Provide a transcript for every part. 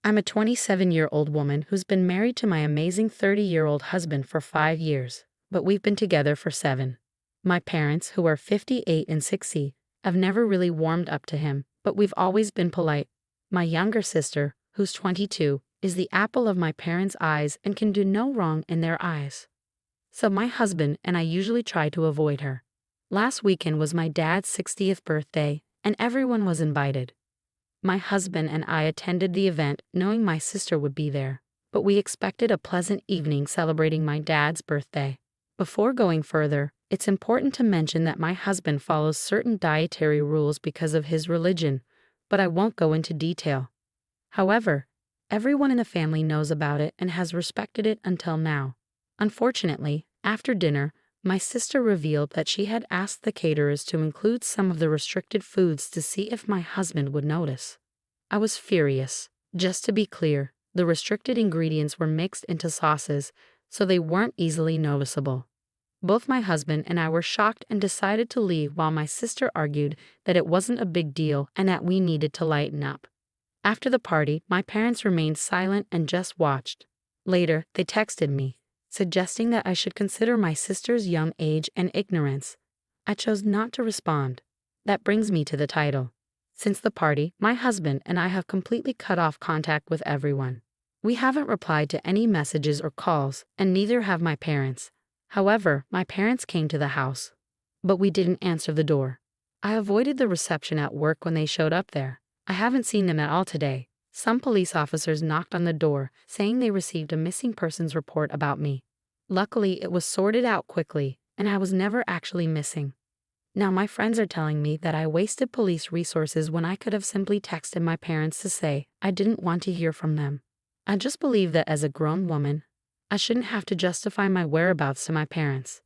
I'm a 27-year-old woman who's been married to my amazing 30-year-old husband for 5 years, but we've been together for 7. My parents, who are 58 and 60, have never really warmed up to him, but we've always been polite. My younger sister, who's 22, is the apple of my parents' eyes and can do no wrong in their eyes. So my husband and I usually try to avoid her. Last weekend was my dad's 60th birthday, and everyone was invited. My husband and I attended the event knowing my sister would be there, but we expected a pleasant evening celebrating my dad's birthday. Before going further, it's important to mention that my husband follows certain dietary rules because of his religion, but I won't go into detail. However, everyone in the family knows about it and has respected it until now. Unfortunately, after dinner, my sister revealed that she had asked the caterers to include some of the restricted foods to see if my husband would notice. I was furious. Just to be clear, the restricted ingredients were mixed into sauces, so they weren't easily noticeable. Both my husband and I were shocked and decided to leave while my sister argued that it wasn't a big deal and that we needed to lighten up. After the party, my parents remained silent and just watched. Later, they texted me, suggesting that I should consider my sister's young age and ignorance. I chose not to respond. That brings me to the title. Since the party, my husband and I have completely cut off contact with everyone. We haven't replied to any messages or calls, and neither have my parents. However, my parents came to the house, but we didn't answer the door. I avoided the reception at work when they showed up there. I haven't seen them at all today. Some police officers knocked on the door, saying they received a missing persons report about me. Luckily, it was sorted out quickly, and I was never actually missing. Now my friends are telling me that I wasted police resources when I could have simply texted my parents to say I didn't want to hear from them. I just believe that as a grown woman, I shouldn't have to justify my whereabouts to my parents.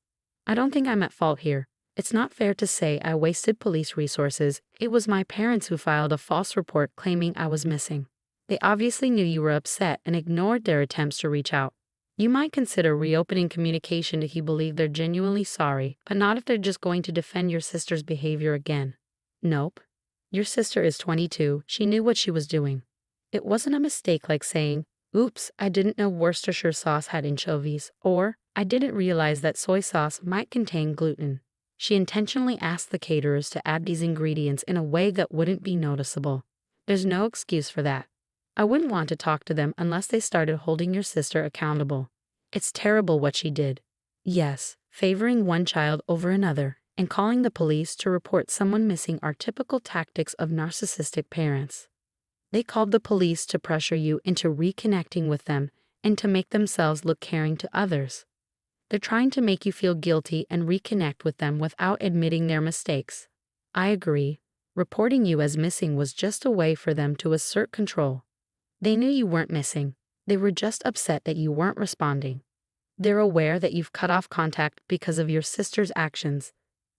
I don't think I'm at fault here. It's not fair to say I wasted police resources. It was my parents who filed a false report claiming I was missing. They obviously knew you were upset and ignored their attempts to reach out. You might consider reopening communication if you believe they're genuinely sorry, but not if they're just going to defend your sister's behavior again. Nope. Your sister is 22. She knew what she was doing. It wasn't a mistake like saying, "Oops, I didn't know Worcestershire sauce had anchovies," or "I didn't realize that soy sauce might contain gluten." She intentionally asked the caterers to add these ingredients in a way that wouldn't be noticeable. There's no excuse for that. I wouldn't want to talk to them unless they started holding your sister accountable. It's terrible what she did. Yes, favoring one child over another and calling the police to report someone missing are typical tactics of narcissistic parents. They called the police to pressure you into reconnecting with them and to make themselves look caring to others. They're trying to make you feel guilty and reconnect with them without admitting their mistakes. I agree. Reporting you as missing was just a way for them to assert control. They knew you weren't missing. They were just upset that you weren't responding. They're aware that you've cut off contact because of your sister's actions.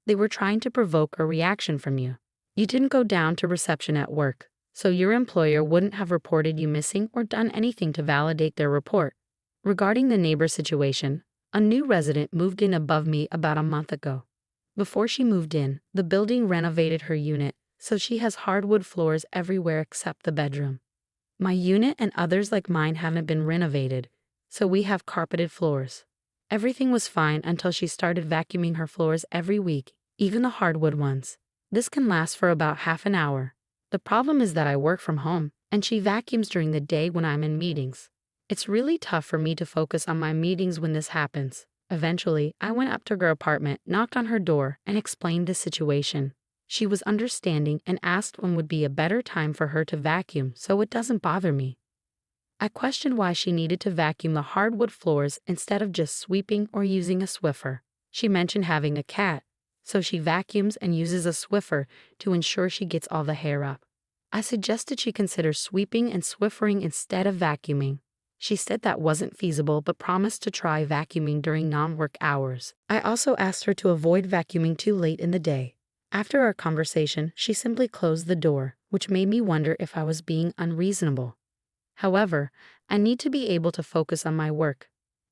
They were trying to provoke a reaction from you. You didn't go down to reception at work, so your employer wouldn't have reported you missing or done anything to validate their report. Regarding the neighbor situation, a new resident moved in above me about a month ago. Before she moved in, the building renovated her unit, so she has hardwood floors everywhere except the bedroom. My unit and others like mine haven't been renovated, so we have carpeted floors. Everything was fine until she started vacuuming her floors every week, even the hardwood ones. This can last for about half an hour. The problem is that I work from home, and she vacuums during the day when I'm in meetings. It's really tough for me to focus on my meetings when this happens. Eventually, I went up to her apartment, knocked on her door, and explained the situation. She was understanding and asked when would be a better time for her to vacuum so it doesn't bother me. I questioned why she needed to vacuum the hardwood floors instead of just sweeping or using a Swiffer. She mentioned having a cat, so she vacuums and uses a Swiffer to ensure she gets all the hair up. I suggested she consider sweeping and Swiffering instead of vacuuming. She said that wasn't feasible but promised to try vacuuming during non-work hours. I also asked her to avoid vacuuming too late in the day. After our conversation, she simply closed the door, which made me wonder if I was being unreasonable. However, I need to be able to focus on my work.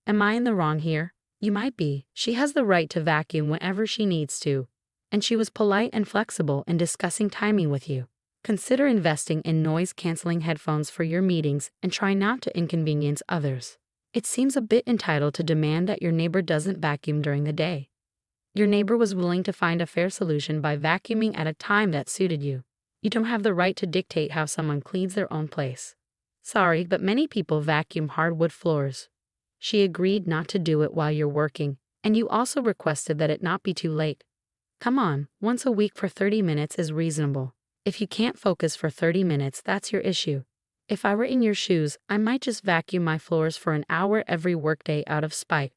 Am I in the wrong here? You might be. She has the right to vacuum whenever she needs to. And she was polite and flexible in discussing timing with you. Consider investing in noise-canceling headphones for your meetings and try not to inconvenience others. It seems a bit entitled to demand that your neighbor doesn't vacuum during the day. Your neighbor was willing to find a fair solution by vacuuming at a time that suited you. You don't have the right to dictate how someone cleans their own place. Sorry, but many people vacuum hardwood floors. She agreed not to do it while you're working, and you also requested that it not be too late. Come on, once a week for 30 minutes is reasonable. If you can't focus for 30 minutes, that's your issue. If I were in your shoes, I might just vacuum my floors for an hour every workday out of spite.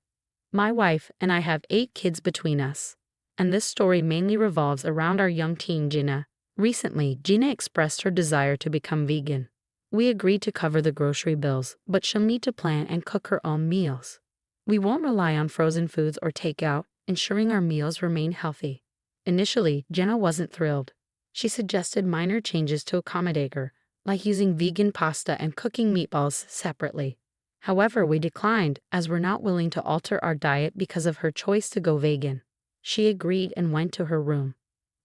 My wife and I have 8 kids between us. And this story mainly revolves around our young teen Gina. Recently, Gina expressed her desire to become vegan. We agreed to cover the grocery bills, but she'll need to plan and cook her own meals. We won't rely on frozen foods or takeout, ensuring our meals remain healthy. Initially, Gina wasn't thrilled. She suggested minor changes to accommodate her, like using vegan pasta and cooking meatballs separately. However, we declined, as we're not willing to alter our diet because of her choice to go vegan. She agreed and went to her room.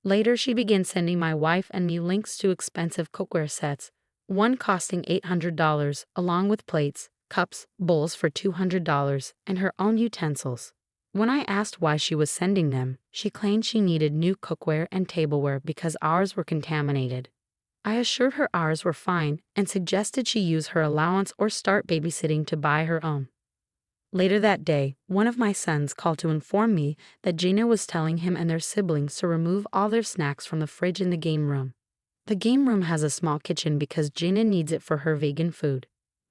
Later, she began sending my wife and me links to expensive cookware sets, one costing $800, along with plates, cups, bowls for $200, and her own utensils. When I asked why she was sending them, she claimed she needed new cookware and tableware because ours were contaminated. I assured her ours were fine and suggested she use her allowance or start babysitting to buy her own. Later that day, one of my sons called to inform me that Gina was telling him and their siblings to remove all their snacks from the fridge in the game room. The game room has a small kitchen because Gina needs it for her vegan food.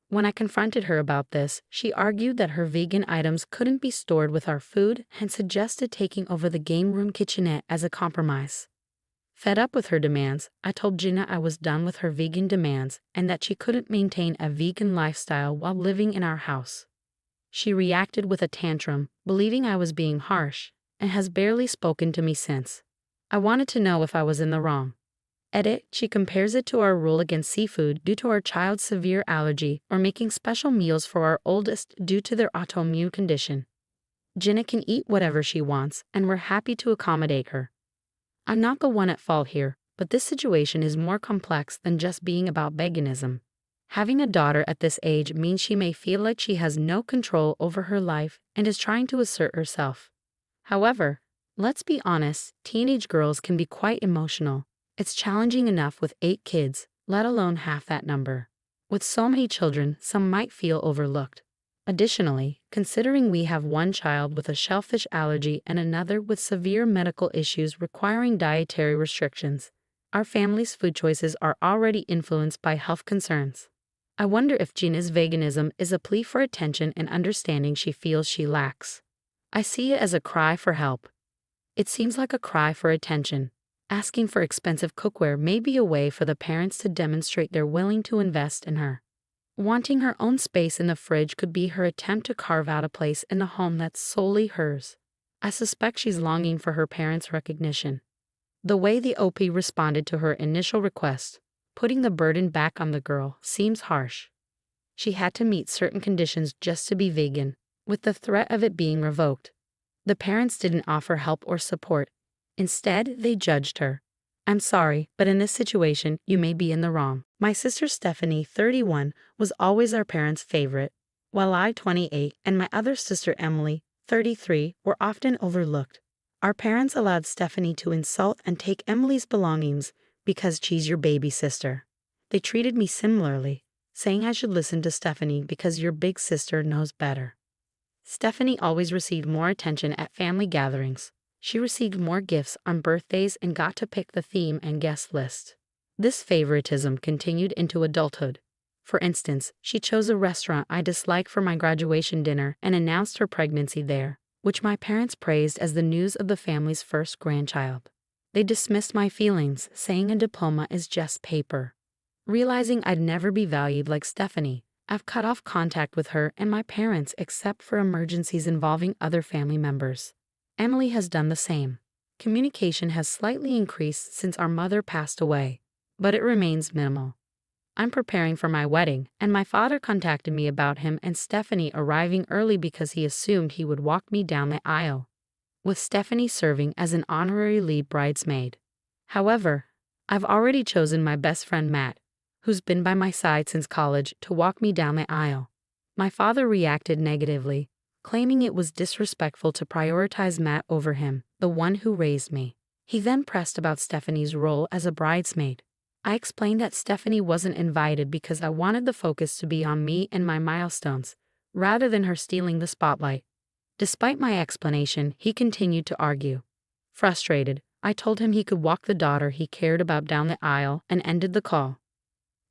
When I confronted her about this, she argued that her vegan items couldn't be stored with our food and suggested taking over the game room kitchenette as a compromise. Fed up with her demands, I told Gina I was done with her vegan demands and that she couldn't maintain a vegan lifestyle while living in our house. She reacted with a tantrum, believing I was being harsh, and has barely spoken to me since. I wanted to know if I was in the wrong. Edit, she compares it to our rule against seafood due to our child's severe allergy or making special meals for our oldest due to their autoimmune condition. Gina can eat whatever she wants, and we're happy to accommodate her. I'm not the one at fault here, but this situation is more complex than just being about veganism. Having a daughter at this age means she may feel like she has no control over her life and is trying to assert herself. However, let's be honest, teenage girls can be quite emotional. It's challenging enough with 8 kids, let alone half that number. With so many children, some might feel overlooked. Additionally, considering we have one child with a shellfish allergy and another with severe medical issues requiring dietary restrictions, our family's food choices are already influenced by health concerns. I wonder if Gina's veganism is a plea for attention and understanding she feels she lacks. I see it as a cry for help. It seems like a cry for attention. Asking for expensive cookware may be a way for the parents to demonstrate they're willing to invest in her. Wanting her own space in the fridge could be her attempt to carve out a place in the home that's solely hers. I suspect she's longing for her parents' recognition. The way the OP responded to her initial request, putting the burden back on the girl, seems harsh. She had to meet certain conditions just to be vegan, with the threat of it being revoked. The parents didn't offer help or support. Instead, they judged her. I'm sorry, but in this situation, you may be in the wrong. My sister Stephanie, 31, was always our parents' favorite, while I, 28, and my other sister Emily, 33, were often overlooked. Our parents allowed Stephanie to insult and take Emily's belongings because she's your baby sister. They treated me similarly, saying I should listen to Stephanie because your big sister knows better. Stephanie always received more attention at family gatherings. She received more gifts on birthdays and got to pick the theme and guest list. This favoritism continued into adulthood. For instance, she chose a restaurant I disliked for my graduation dinner and announced her pregnancy there, which my parents praised as the news of the family's first grandchild. They dismissed my feelings, saying a diploma is just paper. Realizing I'd never be valued like Stephanie, I've cut off contact with her and my parents except for emergencies involving other family members. Emily has done the same. Communication has slightly increased since our mother passed away, but it remains minimal. I'm preparing for my wedding, and my father contacted me about him and Stephanie arriving early because he assumed he would walk me down the aisle, with Stephanie serving as an honorary lead bridesmaid. However, I've already chosen my best friend Matt, who's been by my side since college, to walk me down the aisle. My father reacted negatively, claiming it was disrespectful to prioritize Matt over him, the one who raised me. He then pressed about Stephanie's role as a bridesmaid. I explained that Stephanie wasn't invited because I wanted the focus to be on me and my milestones, rather than her stealing the spotlight. Despite my explanation, he continued to argue. Frustrated, I told him he could walk the daughter he cared about down the aisle and ended the call.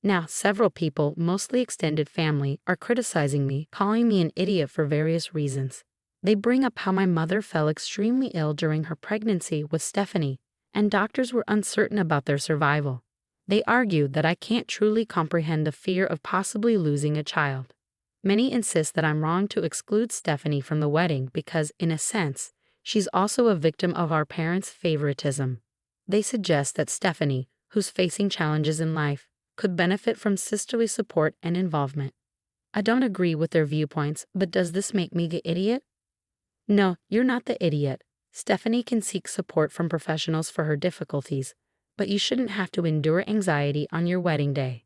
Now, several people, mostly extended family, are criticizing me, calling me an idiot for various reasons. They bring up how my mother fell extremely ill during her pregnancy with Stephanie, and doctors were uncertain about their survival. They argue that I can't truly comprehend the fear of possibly losing a child. Many insist that I'm wrong to exclude Stephanie from the wedding because, in a sense, she's also a victim of our parents' favoritism. They suggest that Stephanie, who's facing challenges in life, could benefit from sisterly support and involvement. I don't agree with their viewpoints, but does this make me the idiot? No, you're not the idiot. Stephanie can seek support from professionals for her difficulties, but you shouldn't have to endure anxiety on your wedding day.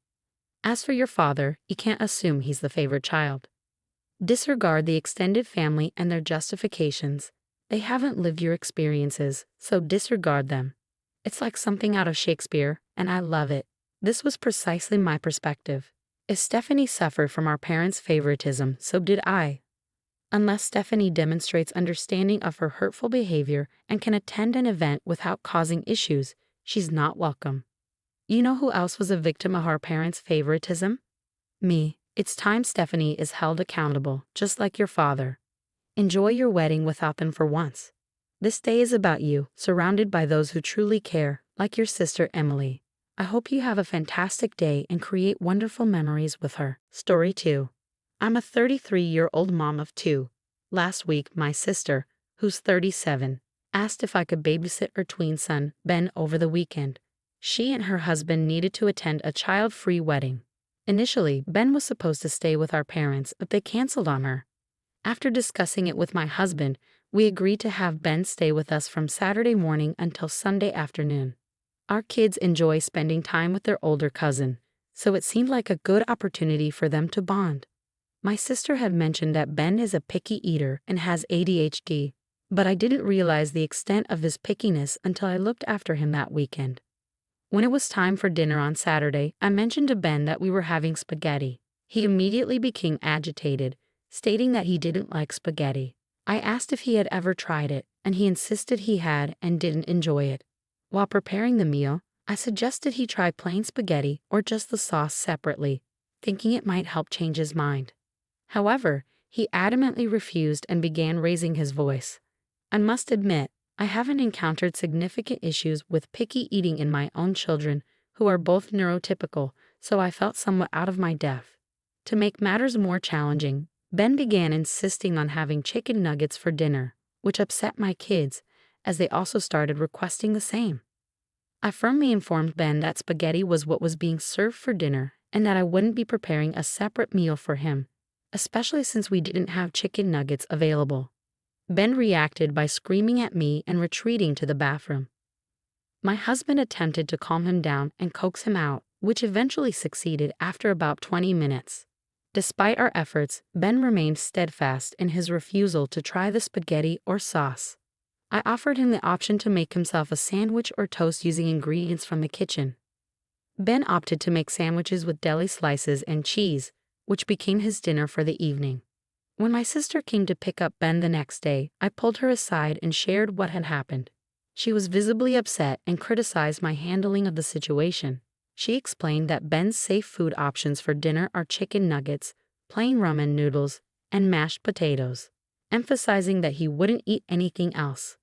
As for your father, you can't assume he's the favorite child. Disregard the extended family and their justifications. They haven't lived your experiences, so disregard them. It's like something out of Shakespeare, and I love it. This was precisely my perspective. If Stephanie suffered from our parents' favoritism, so did I. Unless Stephanie demonstrates understanding of her hurtful behavior and can attend an event without causing issues, she's not welcome. You know who else was a victim of our parents' favoritism? Me. It's time Stephanie is held accountable, just like your father. Enjoy your wedding without them for once. This day is about you, surrounded by those who truly care, like your sister Emily. I hope you have a fantastic day and create wonderful memories with her. Story 2. I'm a 33-year-old mom of 2. Last week, my sister, who's 37, asked if I could babysit her tween son, Ben, over the weekend. She and her husband needed to attend a child-free wedding. Initially, Ben was supposed to stay with our parents, but they canceled on her. After discussing it with my husband, we agreed to have Ben stay with us from Saturday morning until Sunday afternoon. Our kids enjoy spending time with their older cousin, so it seemed like a good opportunity for them to bond. My sister had mentioned that Ben is a picky eater and has ADHD, but I didn't realize the extent of his pickiness until I looked after him that weekend. When it was time for dinner on Saturday, I mentioned to Ben that we were having spaghetti. He immediately became agitated, stating that he didn't like spaghetti. I asked if he had ever tried it, and he insisted he had and didn't enjoy it. While preparing the meal, I suggested he try plain spaghetti or just the sauce separately, thinking it might help change his mind. However, he adamantly refused and began raising his voice. I must admit, I haven't encountered significant issues with picky eating in my own children, who are both neurotypical, so I felt somewhat out of my depth. To make matters more challenging, Ben began insisting on having chicken nuggets for dinner, which upset my kids, as they also started requesting the same. I firmly informed Ben that spaghetti was what was being served for dinner and that I wouldn't be preparing a separate meal for him, especially since we didn't have chicken nuggets available. Ben reacted by screaming at me and retreating to the bathroom. My husband attempted to calm him down and coax him out, which eventually succeeded after about 20 minutes. Despite our efforts, Ben remained steadfast in his refusal to try the spaghetti or sauce. I offered him the option to make himself a sandwich or toast using ingredients from the kitchen. Ben opted to make sandwiches with deli slices and cheese, which became his dinner for the evening. When my sister came to pick up Ben the next day, I pulled her aside and shared what had happened. She was visibly upset and criticized my handling of the situation. She explained that Ben's safe food options for dinner are chicken nuggets, plain ramen noodles, and mashed potatoes, emphasizing that he wouldn't eat anything else.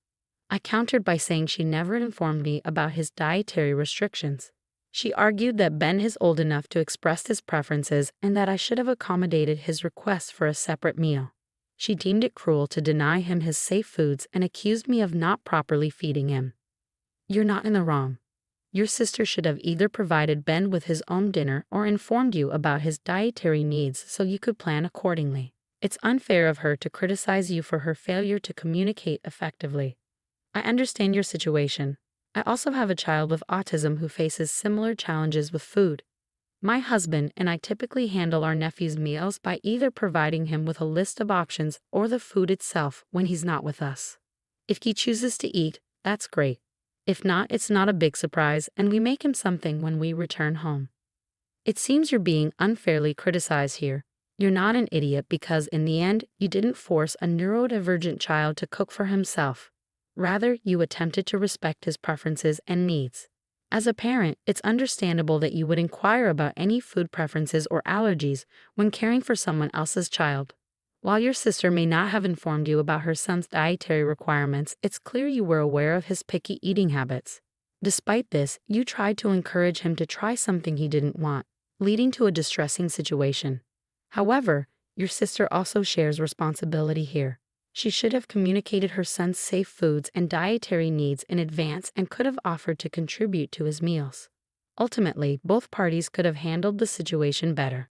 I countered by saying she never informed me about his dietary restrictions. She argued that Ben is old enough to express his preferences and that I should have accommodated his request for a separate meal. She deemed it cruel to deny him his safe foods and accused me of not properly feeding him. You're not in the wrong. Your sister should have either provided Ben with his own dinner or informed you about his dietary needs so you could plan accordingly. It's unfair of her to criticize you for her failure to communicate effectively. I understand your situation. I also have a child with autism who faces similar challenges with food. My husband and I typically handle our nephew's meals by either providing him with a list of options or the food itself when he's not with us. If he chooses to eat, that's great. If not, it's not a big surprise, and we make him something when we return home. It seems you're being unfairly criticized here. You're not an idiot because in the end, you didn't force a neurodivergent child to cook for himself. Rather, you attempted to respect his preferences and needs. As a parent, it's understandable that you would inquire about any food preferences or allergies when caring for someone else's child. While your sister may not have informed you about her son's dietary requirements, it's clear you were aware of his picky eating habits. Despite this, you tried to encourage him to try something he didn't want, leading to a distressing situation. However, your sister also shares responsibility here. She should have communicated her son's safe foods and dietary needs in advance and could have offered to contribute to his meals. Ultimately, both parties could have handled the situation better.